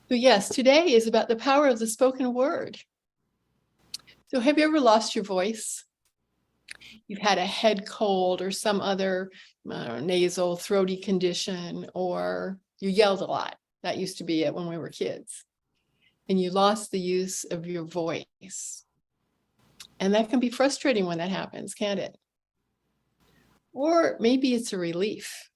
So yes, today is about the power of the spoken word. So have you ever lost your voice? You've had a head cold or some other nasal, throaty condition, or you yelled a lot. That used to be it when we were kids. And you lost the use of your voice. And that can be frustrating when that happens, can't it? Or maybe it's a relief.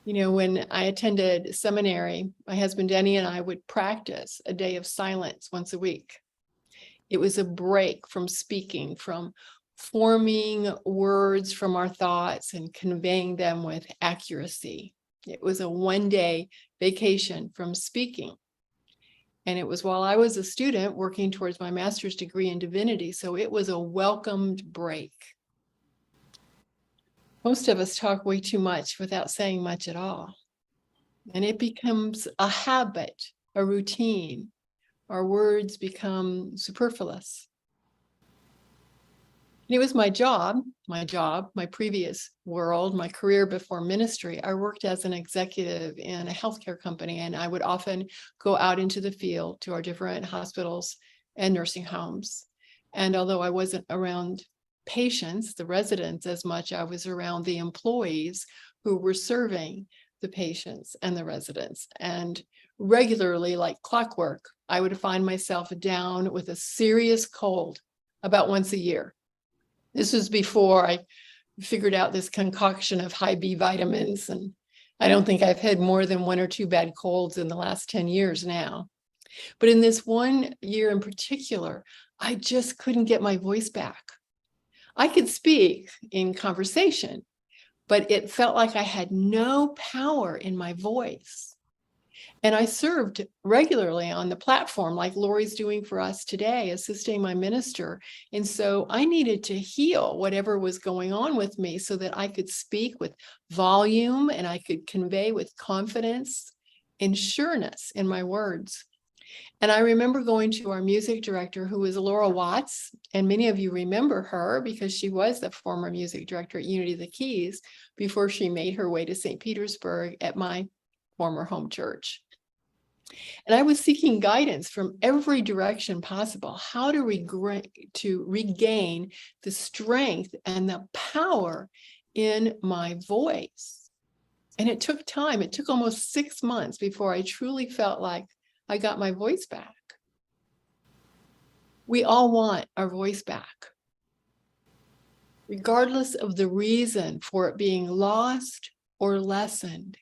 You know, when I attended seminary, my husband Denny and I would practice a day of silence once a week. It was a break from speaking, from forming words from our thoughts and conveying them with accuracy. It was a one-day vacation from speaking. And it was while I was a student working towards my master's degree in divinity, so it was a welcomed break. Most of us talk way too much without saying much at all. And it becomes a habit, a routine. Our words become superfluous. And it was my job, my previous world, my career before ministry. I worked as an executive in a healthcare company, and I would often go out into the field to our different hospitals and nursing homes. And although I wasn't around patients, the residents as much, I was around the employees who were serving the patients and the residents. And regularly, like clockwork, I would find myself down with a serious cold about once a year. This was before I figured out this concoction of high B vitamins. And I don't think I've had more than 1 or 2 bad colds in the last 10 years now. But in this one year in particular, I just couldn't get my voice back. I could speak in conversation, but it felt like I had no power in my voice. And I served regularly on the platform like Lori's doing for us today, assisting my minister. And so I needed to heal whatever was going on with me so that I could speak with volume and I could convey with confidence and sureness in my words. And I remember going to our music director, who was Laura Watts, and many of you remember her because she was the former music director at Unity of the Keys before she made her way to St. Petersburg at my former home church. And I was seeking guidance from every direction possible, how to regain the strength and the power in my voice. And it took time. It took almost 6 months before I truly felt like I got my voice back. We all want our voice back, regardless of the reason for it being lost or lessened.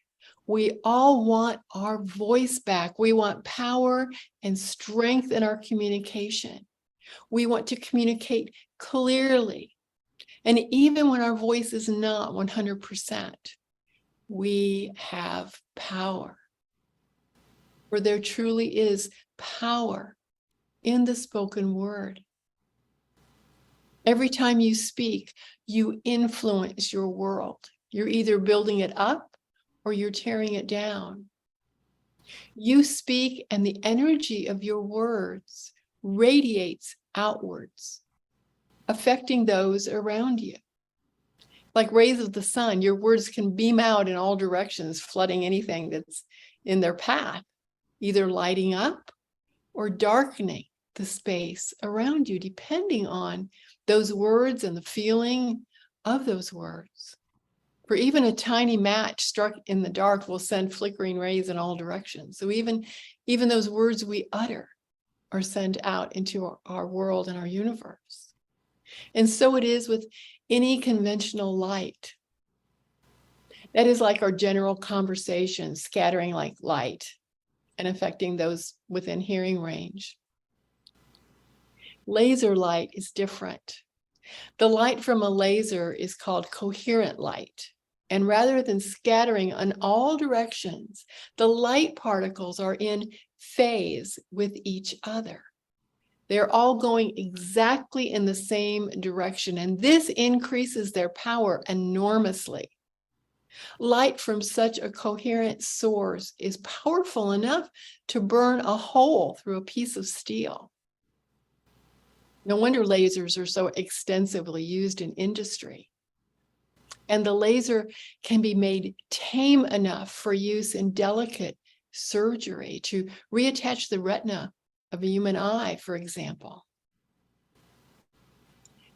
We all want our voice back. We want power and strength in our communication. We want to communicate clearly. And even when our voice is not 100%, we have power. For there truly is power in the spoken word. Every time you speak, you influence your world. You're either building it up or you're tearing it down. You speak, and the energy of your words radiates outwards, affecting those around you. Like rays of the sun, your words can beam out in all directions, flooding anything that's in their path, either lighting up or darkening the space around you, depending on those words and the feeling of those words. For even a tiny match struck in the dark will send flickering rays in all directions. So even those words we utter are sent out into our world and our universe. And so it is with any conventional light. That is like our general conversation, scattering like light and affecting those within hearing range. Laser light is different. The light from a laser is called coherent light. And rather than scattering in all directions, the light particles are in phase with each other. They're all going exactly in the same direction, and this increases their power enormously. Light from such a coherent source is powerful enough to burn a hole through a piece of steel. No wonder lasers are so extensively used in industry. And the laser can be made tame enough for use in delicate surgery to reattach the retina of a human eye, for example.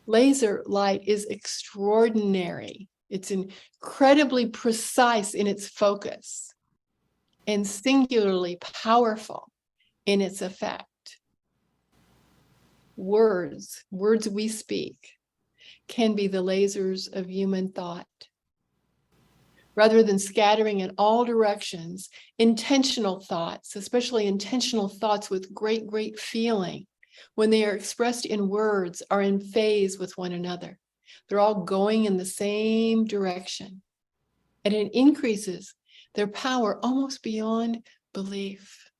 Laser light is extraordinary. It's incredibly precise in its focus and singularly powerful in its effect. Words we speak, can be the lasers of human thought. Rather than scattering in all directions, intentional thoughts, especially intentional thoughts with great feeling, when they are expressed in words, are in phase with one another. They're all going in the same direction. And it increases their power almost beyond belief.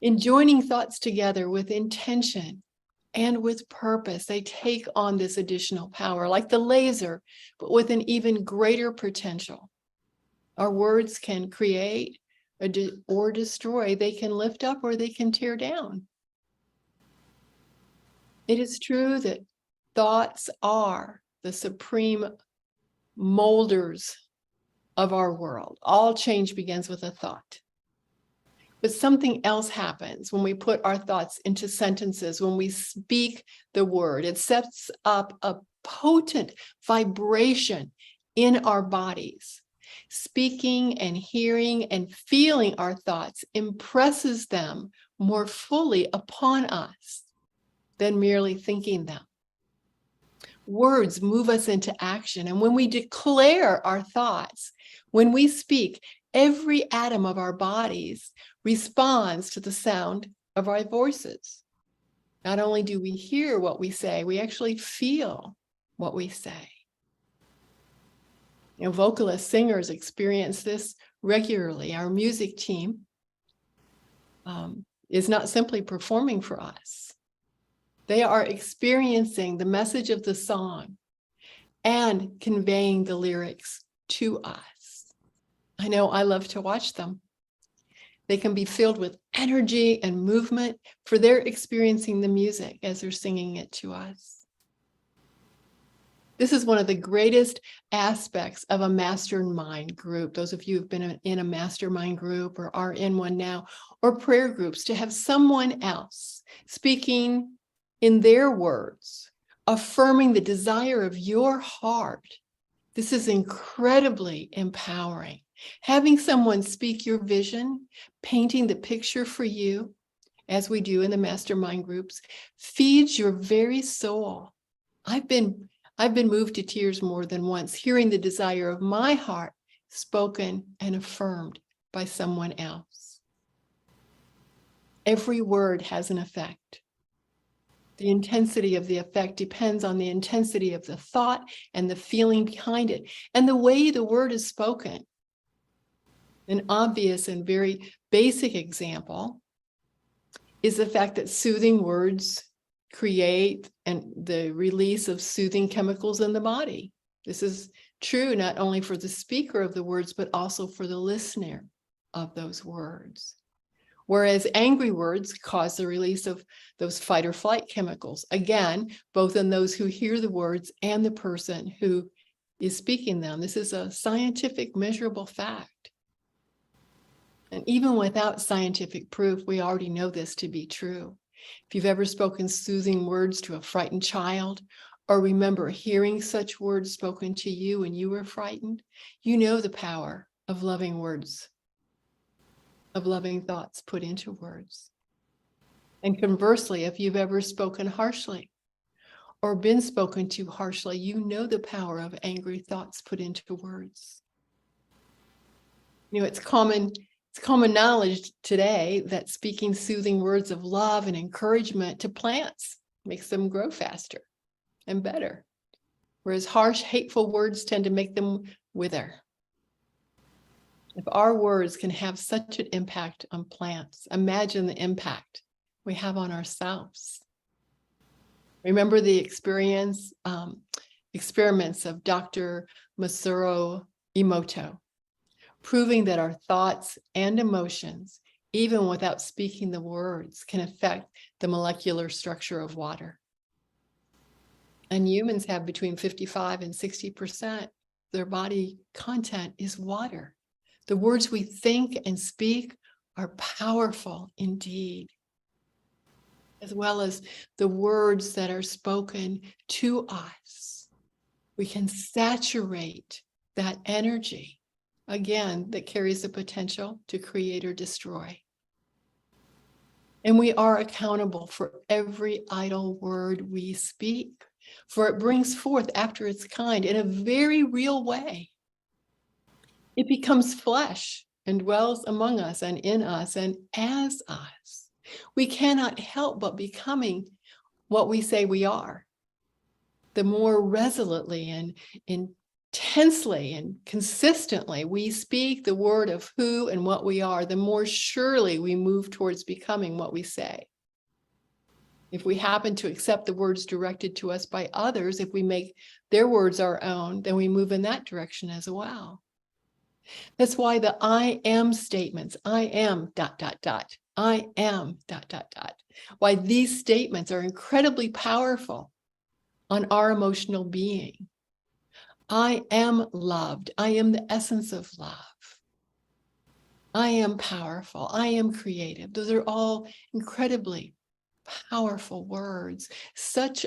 In joining thoughts together with intention and with purpose, they take on this additional power, like the laser, but with an even greater potential. Our words can create or destroy. They can lift up or they can tear down. It is true that thoughts are the supreme molders of our world. All change begins with a thought. But something else happens when we put our thoughts into sentences, when we speak the word. It sets up a potent vibration in our bodies. Speaking and hearing and feeling our thoughts impresses them more fully upon us than merely thinking them. Words move us into action. And when we declare our thoughts, when we speak, every atom of our bodies responds to the sound of our voices. Not only do we hear what we say, we actually feel what we say. You know, vocalists, singers experience this regularly. Our music team is not simply performing for us. They are experiencing the message of the song and conveying the lyrics to us. I know I love to watch them. They can be filled with energy and movement, for they're experiencing the music as they're singing it to us. This is one of the greatest aspects of a mastermind group. Those of you who've been in a mastermind group or are in one now, or prayer groups, to have someone else speaking in their words, affirming the desire of your heart. This is incredibly empowering. Having someone speak your vision, painting the picture for you, as we do in the mastermind groups, feeds your very soul. I've been moved to tears more than once, hearing the desire of my heart spoken and affirmed by someone else. Every word has an effect. The intensity of the effect depends on the intensity of the thought and the feeling behind it, and the way the word is spoken. An obvious and very basic example is the fact that soothing words create and the release of soothing chemicals in the body. This is true not only for the speaker of the words, but also for the listener of those words. Whereas angry words cause the release of those fight or flight chemicals, again, both in those who hear the words and the person who is speaking them. This is a scientific, measurable fact. And even without scientific proof, we already know this to be true. If you've ever spoken soothing words to a frightened child, or remember hearing such words spoken to you when you were frightened, you know the power of loving words, of loving thoughts put into words. And conversely, if you've ever spoken harshly or been spoken to harshly, you know the power of angry thoughts put into words. You know, it's common knowledge today that speaking soothing words of love and encouragement to plants makes them grow faster and better, whereas harsh, hateful words tend to make them wither. If our words can have such an impact on plants, imagine the impact we have on ourselves. Remember the experiments of Dr. Masaru Emoto, proving that our thoughts and emotions, even without speaking the words, can affect the molecular structure of water. And humans have between 55 and 60% their body content is water. The words we think and speak are powerful indeed, as well as the words that are spoken to us. We can saturate that energy, again, that carries the potential to create or destroy. And we are accountable for every idle word we speak, for it brings forth after its kind in a very real way. It becomes flesh and dwells among us and in us and as us. We cannot help but becoming what we say we are. The more resolutely and intensely and consistently we speak the word of who and what we are, the more surely we move towards becoming what we say. If we happen to accept the words directed to us by others, if we make their words our own, then we move in that direction as well. That's why the I am statements, I am ... I am ... Why these statements are incredibly powerful on our emotional being. I am loved. I am the essence of love. I am powerful. I am creative. Those are all incredibly powerful words, such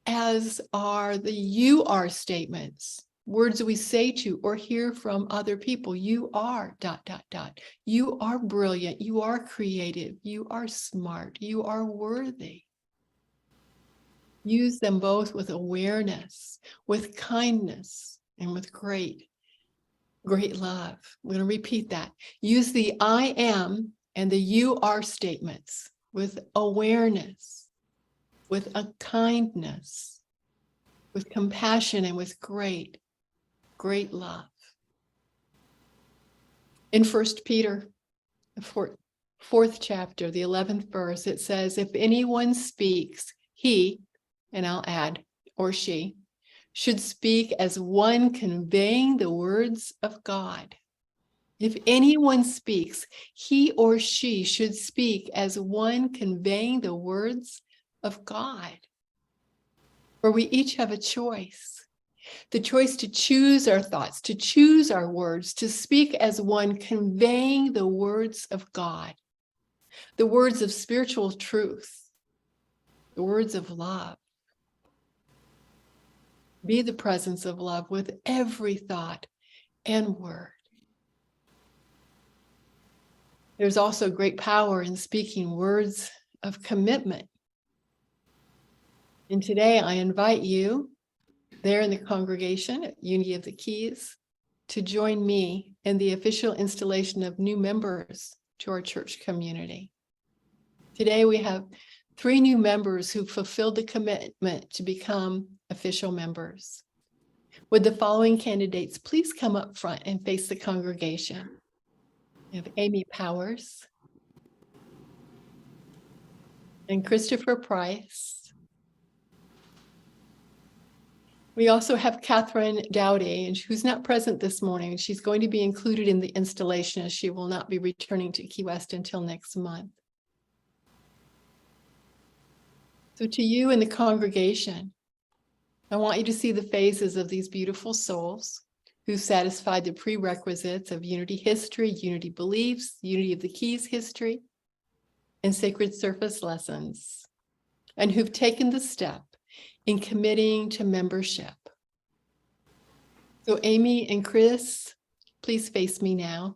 as are the you are statements, words we say to or hear from other people. You are ... You are brilliant. You are creative. You are smart. You are worthy. Use them both with awareness, with kindness, and with great love. I'm going to repeat that. Use the I am and the you are statements with awareness, with a kindness, with compassion, and with great love. In 1 Peter, the fourth chapter, the 11th verse, it says, if anyone speaks, he, and I'll add, or she, should speak as one conveying the words of God. If anyone speaks, he or she should speak as one conveying the words of God. For we each have a choice. The choice to choose our thoughts, to choose our words, to speak as one conveying the words of God, the words of spiritual truth, the words of love. Be the presence of love with every thought and word. There's also great power in speaking words of commitment. And today I invite you there in the congregation at Unity of the Keys to join me in the official installation of new members to our church community. Today we have 3 new members who fulfilled the commitment to become official members. Would the following candidates please come up front and face the congregation? We have Amy Powers and Christopher Price. We also have Catherine Dowdy, and who's not present this morning. She's going to be included in the installation as she will not be returning to Key West until next month. So to you in the congregation, I want you to see the faces of these beautiful souls who satisfied the prerequisites of Unity history, Unity beliefs, Unity of the Keys history, and sacred surface lessons, and who've taken the step in committing to membership. So Amy and Chris, please face me now.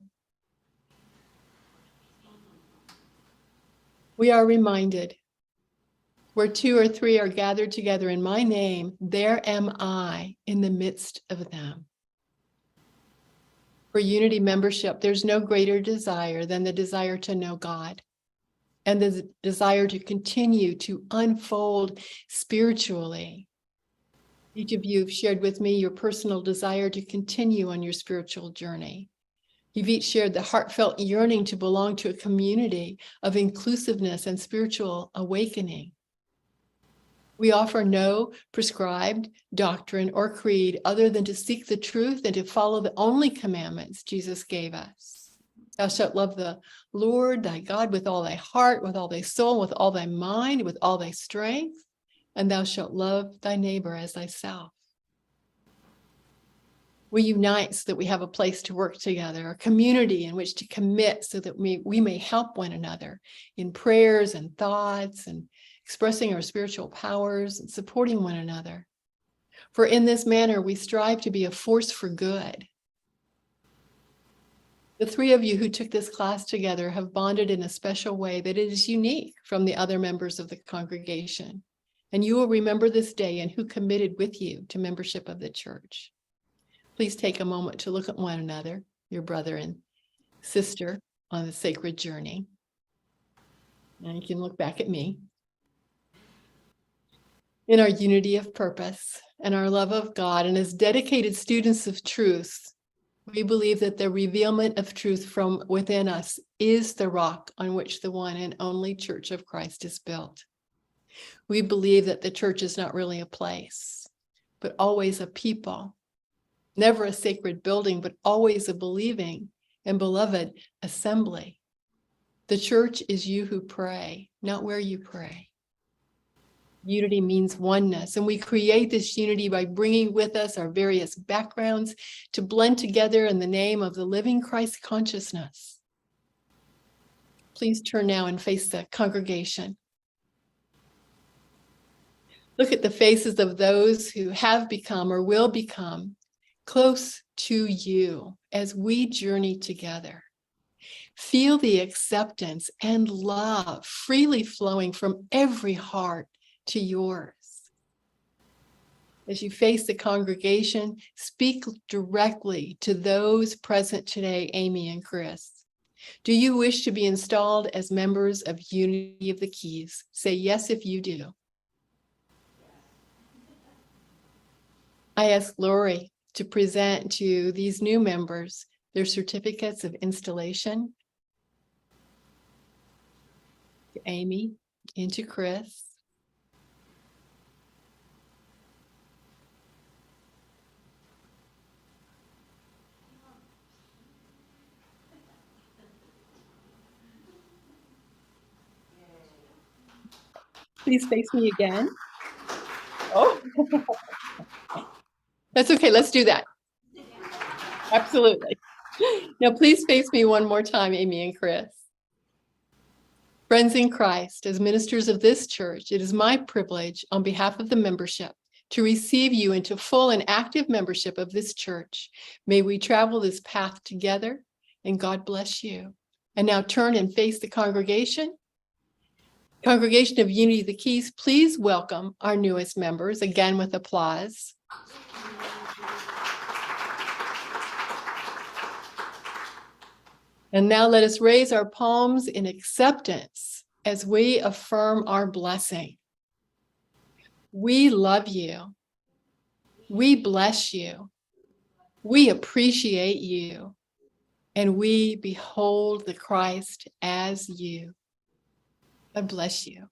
We are reminded, where 2 or 3 are gathered together in my name, there am I in the midst of them. For Unity membership, there's no greater desire than the desire to know God and the desire to continue to unfold spiritually. Each of you have shared with me your personal desire to continue on your spiritual journey. You've each shared the heartfelt yearning to belong to a community of inclusiveness and spiritual awakening. We offer no prescribed doctrine or creed other than to seek the truth and to follow the only commandments Jesus gave us. Thou shalt love the Lord thy God with all thy heart, with all thy soul, with all thy mind, with all thy strength, and thou shalt love thy neighbor as thyself. We unite so that we have a place to work together, a community in which to commit so that we may help one another in prayers and thoughts and expressing our spiritual powers and supporting one another. For in this manner, we strive to be a force for good. The three of you who took this class together have bonded in a special way that is unique from the other members of the congregation. And you will remember this day and who committed with you to membership of the church. Please take a moment to look at one another, your brother and sister, on the sacred journey. And you can look back at me. In our unity of purpose and our love of God, and as dedicated students of truth, we believe that the revealment of truth from within us is the rock on which the one and only Church of Christ is built. We believe that the church is not really a place, but always a people. Never a sacred building, but always a believing and beloved assembly. The church is you who pray, not where you pray. Unity means oneness, and we create this unity by bringing with us our various backgrounds to blend together in the name of the living Christ consciousness. Please turn now and face the congregation. Look at the faces of those who have become or will become close to you as we journey together. Feel the acceptance and love freely flowing from every heart to yours. As you face the congregation, speak directly to those present today, Amy and Chris. Do you wish to be installed as members of Unity of the Keys? Say yes if you do. I ask Lori to present to these new members their certificates of installation. To Amy and to Chris. Please face me again. Oh, that's okay. Let's do that. Absolutely. Now, please face me one more time, Amy and Chris. Friends in Christ, as ministers of this church, it is my privilege on behalf of the membership to receive you into full and active membership of this church. May we travel this path together, and God bless you. And now turn and face the congregation. Congregation of Unity of the Keys, please welcome our newest members, again with applause. And now let us raise our palms in acceptance as we affirm our blessing. We love you. We bless you. We appreciate you. And we behold the Christ as you. God bless you.